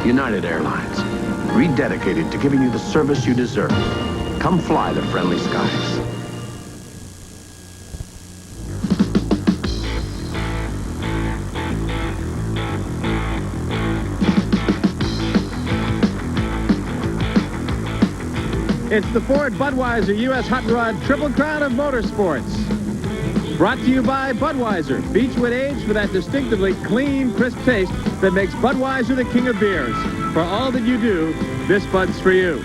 United Airlines, rededicated to giving you the service you deserve. Come fly the friendly skies. It's the Ford Budweiser U.S. Hot Rod Triple Crown of Motorsports. Brought to you by Budweiser. Beechwood aged for that distinctively clean, crisp taste that makes Budweiser the king of beers. For all that you do, this Bud's for you.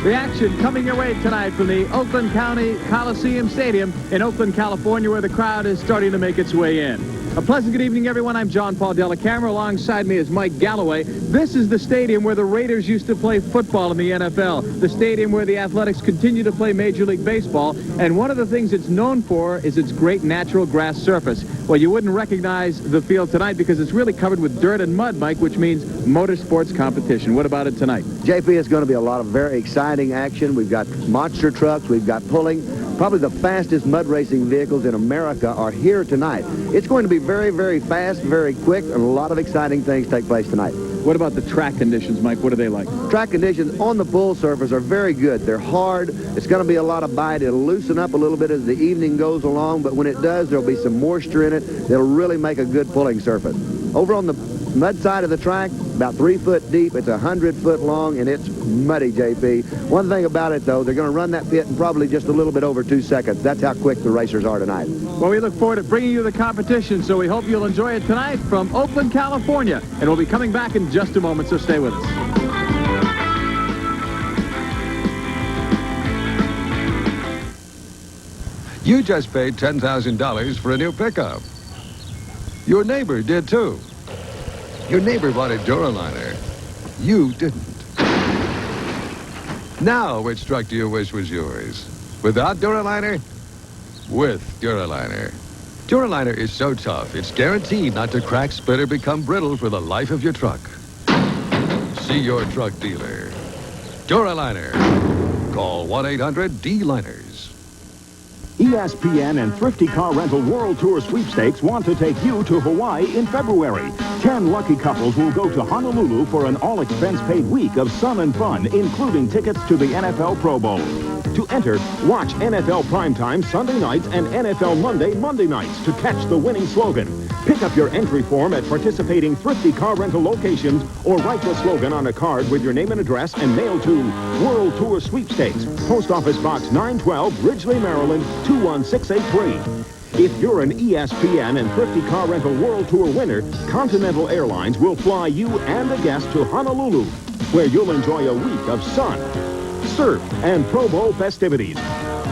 The action coming your way tonight from the Oakland County Coliseum Stadium in Oakland, California, where the crowd is starting to make its way in. A pleasant good evening, everyone. I'm John Paul Dellacamera. Alongside me is Mike Galloway. This is the stadium where the Raiders used to play football in the NFL, the stadium where the Athletics continue to play Major League Baseball, and one of the things it's known for is its great natural grass surface. Well, you wouldn't recognize the field tonight because it's really covered with dirt and mud, Mike, which means motorsports competition. What about it tonight? JP, it's going to be a lot of very exciting action. We've got monster trucks, we've got pulling. Probably the fastest mud racing vehicles in America are here tonight. It's going to be very, very fast, very quick, and a lot of exciting things take place tonight. What about the track conditions, Mike? What are they like? Track conditions on the pull surface are very good. They're hard. It's going to be a lot of bite. It'll loosen up a little bit as the evening goes along, but when it does, there'll be some moisture in it. It'll really make a good pulling surface. Over on the mud side of the track, about 3 foot deep. It's 100 foot long, and it's muddy, JP. One thing about it, though, they're going to run that pit in probably just a little bit over 2 seconds. That's how quick the racers are tonight. Well, we look forward to bringing you the competition, so we hope you'll enjoy it tonight from Oakland, California. And we'll be coming back in just a moment, so stay with us. You just paid $10,000 for a new pickup. Your neighbor did, too. Your neighbor bought a Dura Liner. You didn't. Now, which truck do you wish was yours? Without Dura Liner? With Dura Liner. Dura Liner is so tough, it's guaranteed not to crack, split, or become brittle for the life of your truck. See your truck dealer. Dura Liner. Call 1-800-D-Liners. ESPN and Thrifty Car Rental World Tour Sweepstakes want to take you to Hawaii in February. 10 lucky couples will go to Honolulu for an all-expense-paid week of sun and fun, including tickets to the NFL Pro Bowl. To enter, watch NFL Primetime Sunday nights and NFL Monday nights to catch the winning slogan. Pick up your entry form at participating Thrifty Car Rental locations or write the slogan on a card with your name and address and mail to World Tour Sweepstakes, Post Office Box 912, Ridgely, Maryland, 21683. If you're an ESPN and Thrifty Car Rental World Tour winner, Continental Airlines will fly you and a guest to Honolulu, where you'll enjoy a week of sun, surf, and Pro Bowl festivities.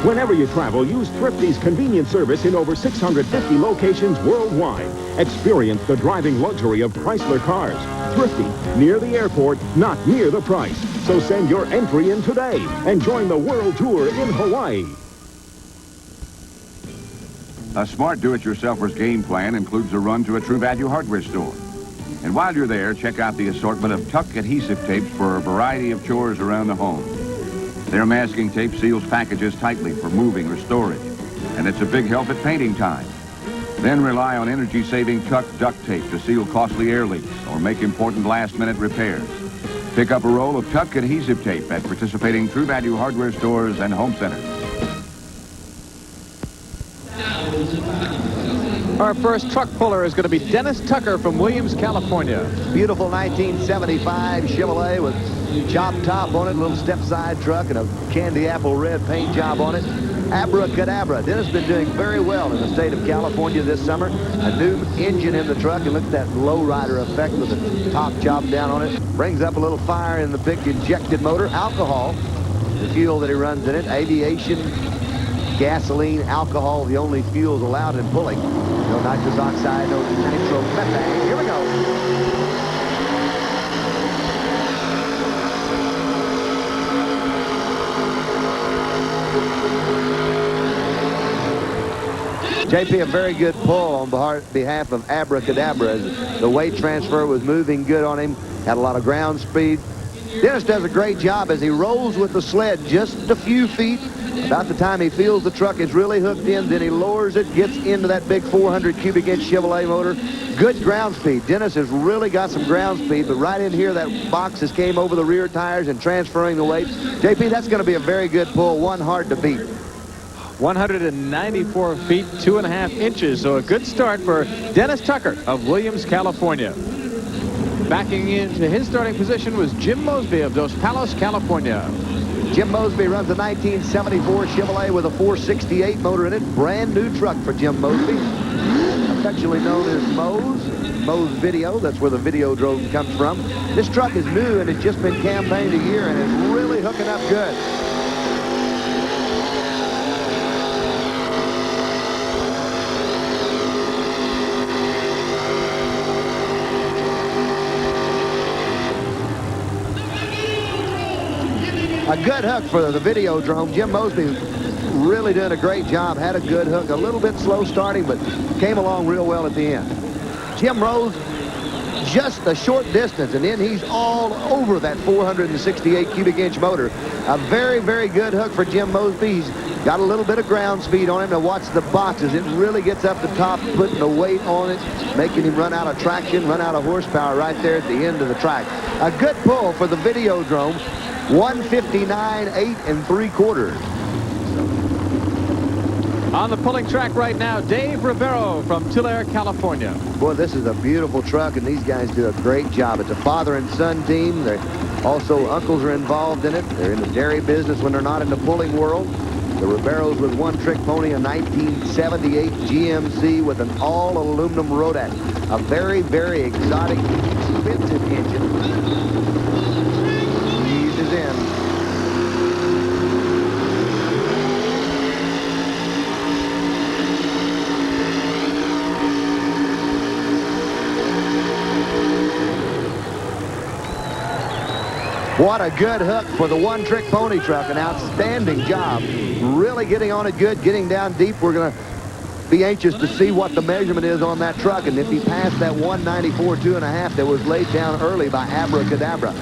Whenever you travel, use Thrifty's convenient service in over 650 locations worldwide. Experience the driving luxury of Chrysler cars. Thrifty, near the airport, not near the price. So send your entry in today and join the World Tour in Hawaii. A smart do-it-yourselfer's game plan includes a run to a True Value hardware store. And while you're there, check out the assortment of Tuck adhesive tapes for a variety of chores around the home. Their masking tape seals packages tightly for moving or storage, and it's a big help at painting time. Then rely on energy-saving Tuck duct tape to seal costly air leaks or make important last-minute repairs. Pick up a roll of Tuck adhesive tape at participating True Value hardware stores and home centers. Our first truck puller is going to be Dennis Tucker from Williams, California. Beautiful 1975 Chevrolet with chop top on it, a little step-side truck, and a candy apple red paint job on it. Abracadabra. Dennis has been doing very well in the state of California this summer. A new engine in the truck, and look at that low-rider effect with the top chopped down on it. Brings up a little fire in the big injected motor. Alcohol, the fuel that he runs in it. Aviation, gasoline, alcohol, the only fuels allowed in pulling. No nitrous oxide, no nitromethane. Here we go. JP, a very good pull on behalf of Abracadabra. As the weight transfer was moving good on him, had a lot of ground speed. Dennis does a great job as he rolls with the sled just a few feet About the time he feels the truck is really hooked in, then he lowers it, gets into that big 400 cubic inch Chevrolet motor. Good ground speed. Dennis has really got some ground speed, but right in here, that box has came over the rear tires and transferring the weight. JP, that's going to be a very good pull, one hard to beat. 194 feet, 2.5 inches. So a good start for Dennis Tucker of Williams, California. Backing into his starting position was Jim Mosby of Dos Palos, California. Jim Mosby runs a 1974 Chevrolet with a 468 motor in it. Brand new truck for Jim Mosby. Affectionately known as Mo's Video. That's where the video drone comes from. This truck is new and it's just been campaigned a year and is really hooking up good. A good hook for the Videodrome. Jim Mosby really doing a great job. Had a good hook. A little bit slow starting, but came along real well at the end. Jim Rose, just a short distance, and then he's all over that 468 cubic inch motor. A very, very good hook for Jim Mosby. He's got a little bit of ground speed on him. Now watch the boxes. It really gets up the top, putting the weight on it, making him run out of traction, run out of horsepower right there at the end of the track. A good pull for the Videodrome. 159, 8 3/4. On the pulling track right now, Dave Rivero from Tulare, California. Boy, this is a beautiful truck, and these guys do a great job. It's a father and son team. They're also, uncles are involved in it. They're in the dairy business when they're not in the pulling world. The Riveros with one trick pony, a 1978 GMC with an all-aluminum Rodak. A very, very exotic, expensive engine. In. What a good hook for the one-trick pony truck. An outstanding job. Really getting on it good, getting down deep. We're going to be anxious to see what the measurement is on that truck, and if he passed that 194 2.5 that was laid down early by Abracadabra.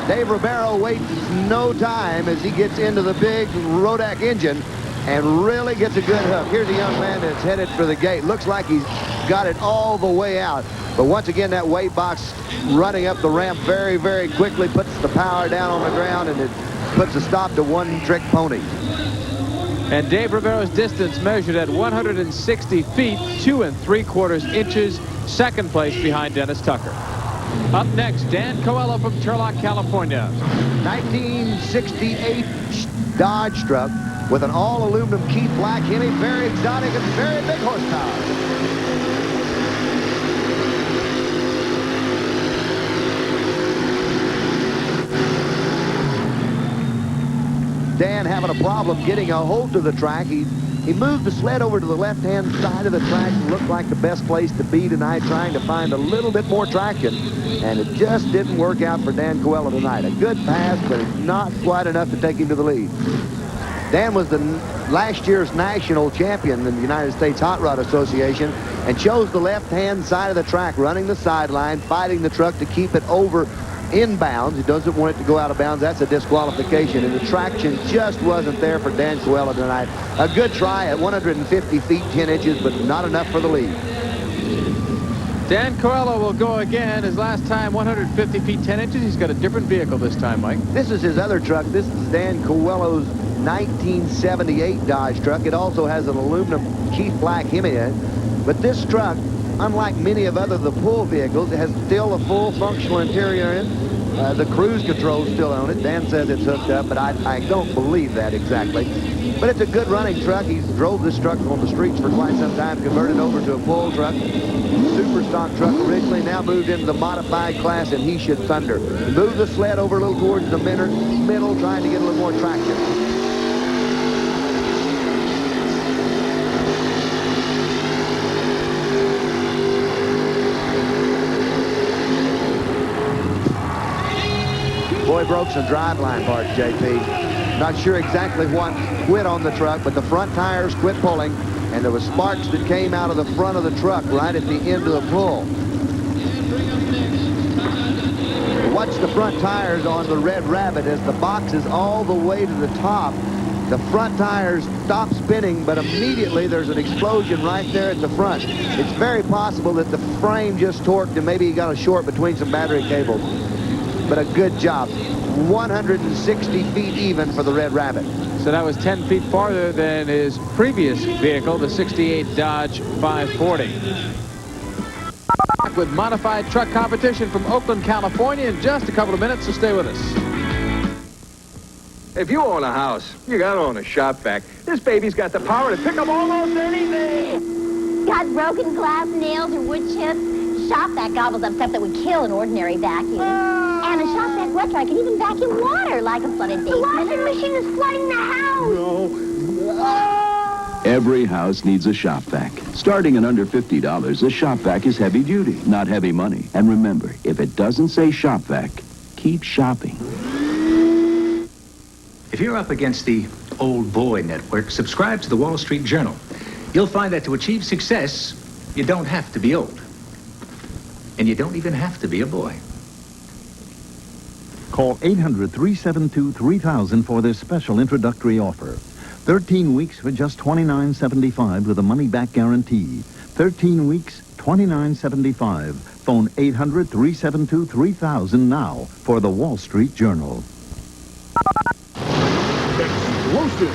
Dave Rivero waits no time as he gets into the big Rodak engine and really gets a good hook. Here's a young man that's headed for the gate. Looks like he's got it all the way out. But once again, that weight box running up the ramp very, very quickly, puts the power down on the ground, and it puts a stop to one-trick pony. And Dave Rivero's distance measured at 160 feet, 2 3/4 inches, second place behind Dennis Tucker. Up next, Dan Coelho from Turlock, California. 1968 Dodge truck with an all-aluminum Keith Black Hemi, very exotic and very big horsepower. Dan having a problem getting a hold to the track. He moved the sled over to the left-hand side of the track. Looked like the best place to be tonight, trying to find a little bit more traction. And it just didn't work out for Dan Coelho tonight. A good pass, but it's not quite enough to take him to the lead. Dan was the last year's national champion in the United States Hot Rod Association and chose the left-hand side of the track, running the sideline, fighting the truck to keep it over inbounds. He doesn't want it to go out of bounds. That's a disqualification, and the traction just wasn't there for Dan Coelho tonight. A good try at 150 feet 10 inches, but not enough for the lead. Dan Coelho will go again. His last time 150 feet 10 inches. He's got a different vehicle this time, Mike. This is his other truck. This is Dan Coelho's 1978 Dodge truck. It also has an aluminum Keith Black Hemi in it. But this truck, unlike many of the pull vehicles, it has still a full functional interior in it. The cruise control is still on it. Dan says it's hooked up, but I don't believe that exactly. But it's a good running truck. He's drove this truck on the streets for quite some time, converted over to a pull truck. Super stock truck originally, now moved into the modified class, and he should thunder. Move the sled over a little towards the middle, trying to get a little more traction. Boy, broke some driveline parts, JP. Not sure exactly what quit on the truck, but the front tires quit pulling, and there was sparks that came out of the front of the truck right at the end of the pull. Watch the front tires on the Red Rabbit as the box is all the way to the top. The front tires stop spinning, but immediately there's an explosion right there at the front. It's very possible that the frame just torqued and maybe he got a short between some battery cables. But a good job. 160 feet even for the Red Rabbit. So that was 10 feet farther than his previous vehicle, the 68 Dodge 540. Back with modified truck competition from Oakland, California in just a couple of minutes, so stay with us. If you own a house, you gotta own a shop vac. This baby's got the power to pick up almost anything. Got broken glass, nails, or wood chips? Shop vac gobbles up stuff that would kill an ordinary vacuum. And a shop vac wet dry can even vacuum water like a flooded basement. The washing machine is flooding the house. Every house needs a shop vac. Starting at under $50, a shop vac is heavy duty, not heavy money. And remember, if it doesn't say shop vac, keep shopping. If you're up against the old boy network, subscribe to the Wall Street Journal. You'll find that to achieve success, you don't have to be old. And you don't even have to be a boy. Call 800-372-3000 for this special introductory offer. 13 weeks for just $29.75 with a money-back guarantee. 13 weeks, $29.75. Phone 800-372-3000 now for the Wall Street Journal. Explosive.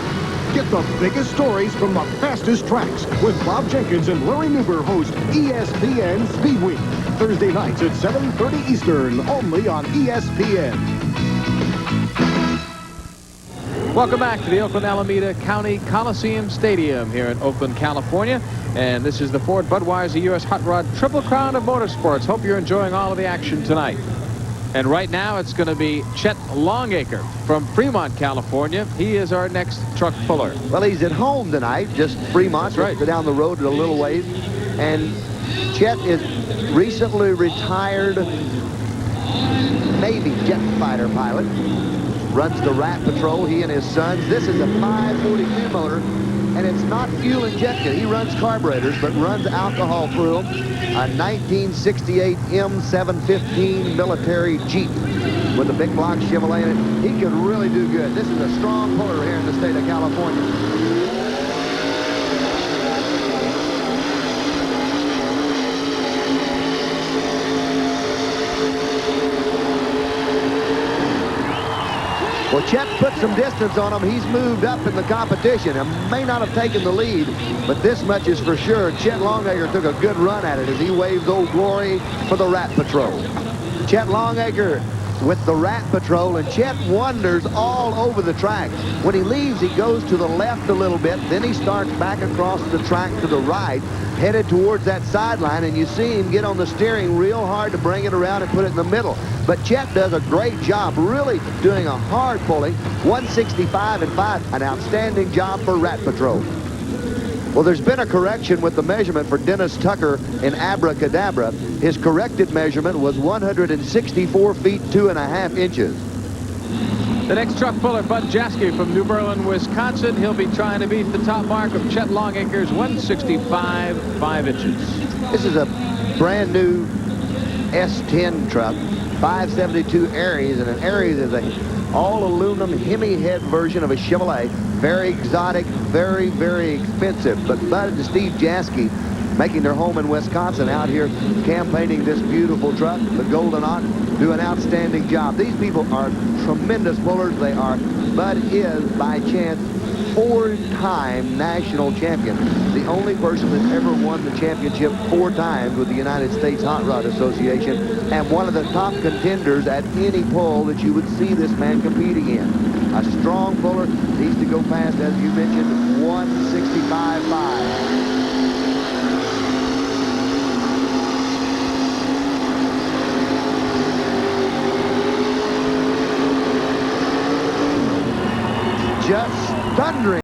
Get the biggest stories from the fastest tracks with Bob Jenkins and Larry Newber host ESPN Speed Week. Thursday nights at 7:30 Eastern, only on ESPN. Welcome back to the Oakland Alameda County Coliseum Stadium here in Oakland, California. And this is the Ford Budweiser U.S. Hot Rod Triple Crown of Motorsports. Hope you're enjoying all of the action tonight. And right now it's going to be Chet Longacre from Fremont, California. He is our next truck puller. Well, he's at home tonight, just Fremont, right, down the road a little ways. And Chet is recently retired Navy jet fighter pilot. Runs the Rat Patrol, he and his sons. This is a 542 motor, and it's not fuel injected. He runs carburetors, but runs alcohol through them. A 1968 M715 military Jeep with a big block Chevrolet in it. He could really do good. This is a strong puller here in the state of California. Well, Chet put some distance on him. He's moved up in the competition and may not have taken the lead, but this much is for sure. Chet Longacre took a good run at it as he waves Old Glory for the Rat Patrol. Chet Longacre with the Rat Patrol, and Chet wanders all over the track. When he leaves, he goes to the left a little bit, then he starts back across the track to the right, headed towards that sideline, and you see him get on the steering real hard to bring it around and put it in the middle. But Chet does a great job, really doing a hard pulling. 165 and 5, an outstanding job for Rat Patrol. Well, there's been a correction with the measurement for Dennis Tucker in Abracadabra. His corrected measurement was 164 feet 2.5 inches. The next truck puller, Bud Jaske from New Berlin, Wisconsin. He'll be trying to beat the top mark of Chet Longacre's 165 5 inches. This is a brand new S10 truck, 572 Aries, and an Aries is a all-aluminum Hemi-head version of a Chevrolet. Very exotic, very, very expensive. But Bud and Steve Jaske making their home in Wisconsin out here campaigning this beautiful truck, the Golden Ox, do an outstanding job. These people are tremendous pullers. They are. Bud is, by chance, 4-time national champion. The only person that's ever won the championship 4 times with the United States Hot Rod Association, and one of the top contenders at any pull that you would see this man competing in. A strong puller, needs to go past, as you mentioned, 165.5. Just thundering.